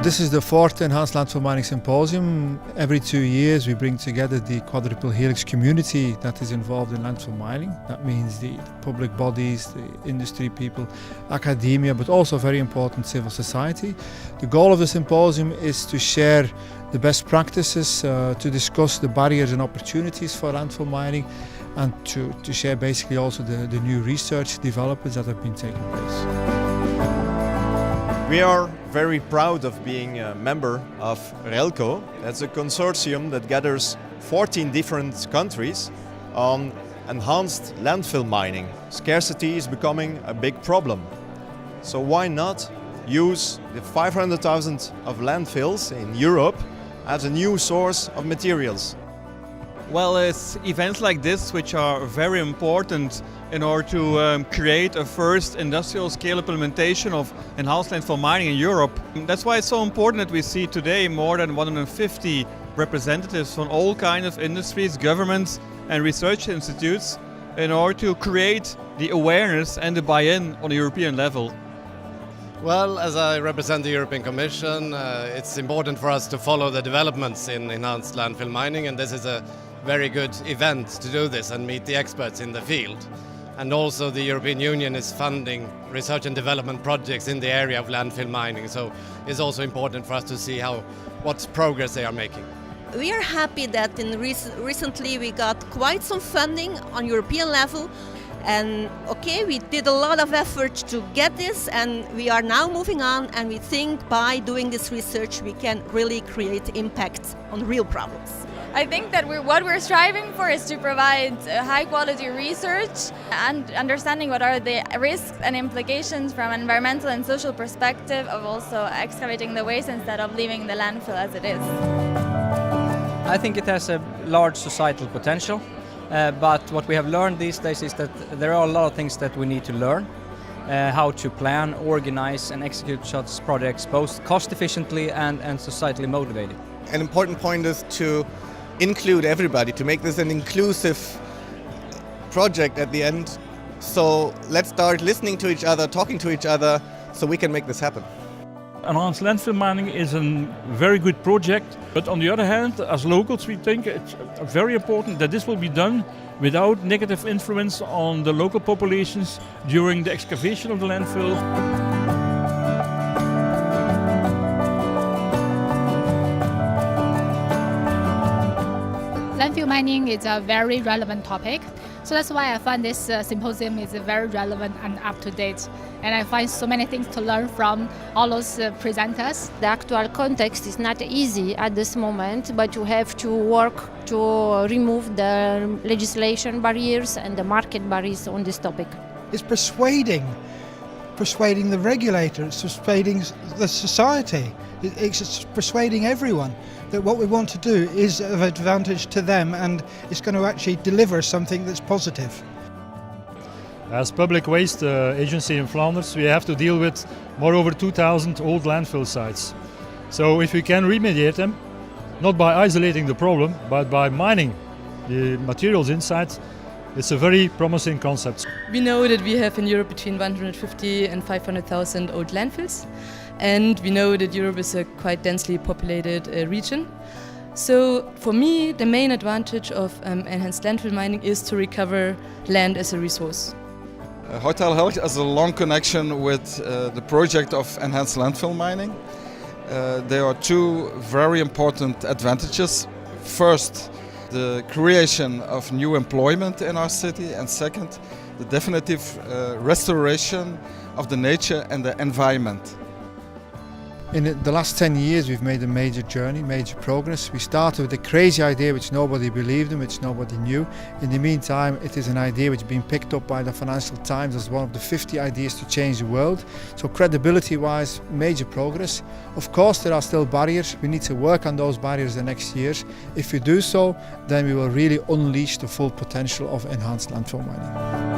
This is the fourth Enhanced Landfill Mining Symposium. Every 2 years we bring together the quadruple helix community that is involved in landfill mining. That means the public bodies, the industry people, academia, but also very important civil society. The goal of the symposium is to share the best practices, to discuss the barriers and opportunities for landfill mining, and to share basically also the new research developments that have been taking place. We are very proud of being a member of EURELCO. That's a consortium that gathers 14 different countries on enhanced landfill mining. Scarcity is becoming a big problem. So why not use the 500,000 of landfills in Europe as a new source of materials? Well, it's events like this which are very important in order to create a first industrial scale implementation of enhanced landfill mining in Europe. That's why it's so important that we see today more than 150 representatives from all kinds of industries, governments and research institutes in order to create the awareness and the buy-in on the European level. Well, as I represent the European Commission, it's important for us to follow the developments in enhanced landfill mining, and this is a very good event to do this and meet the experts in the field. And also the European Union is funding research and development projects in the area of landfill mining, so it's also important for us to see what progress they are making. We are happy that recently we got quite some funding on European level. And we did a lot of effort to get this, and we are now moving on, and we think by doing this research we can really create impact on real problems. I think that what we're striving for is to provide high quality research and understanding what are the risks and implications from an environmental and social perspective of also excavating the waste instead of leaving the landfill as it is. I think it has a large societal potential. But what we have learned these days is that there are a lot of things that we need to learn. How to plan, organize and execute such projects both cost efficiently and societally motivated. An important point is to include everybody, to make this an inclusive project at the end. So let's start listening to each other, talking to each other, so we can make this happen. Enhanced landfill mining is a very good project, but on the other hand, as locals we think it's very important that this will be done without negative influence on the local populations during the excavation of the landfill. Landfill mining is a very relevant topic, so that's why I find this symposium is very relevant and up to date. And I find so many things to learn from all those presenters. The actual context is not easy at this moment, but you have to work to remove the legislation barriers and the market barriers on this topic. It's persuading the regulators, persuading the society. It's persuading everyone that what we want to do is of advantage to them and it's going to actually deliver something that's positive. As public waste agency in Vlaanderen, we have to deal with moreover 2,000 old landfill sites. So if we can remediate them, not by isolating the problem, but by mining the materials inside, it's a very promising concept. We know that we have in Europe between 150 and 500,000 old landfills, and we know that Europe is a quite densely populated region. So for me, the main advantage of enhanced landfill mining is to recover land as a resource. Houthalen-Helchteren has a long connection with the project of enhanced landfill mining. There are two very important advantages. First, the creation of new employment in our city, and second, the definitive restoration of the nature and the environment. In the last 10 years we've made a major journey, major progress. We started with a crazy idea which nobody believed in, which nobody knew. In the meantime, it is an idea which has been picked up by the Financial Times as one of the 50 ideas to change the world. So credibility-wise, major progress. Of course there are still barriers. We need to work on those barriers the next years. If we do so, then we will really unleash the full potential of enhanced landfill mining.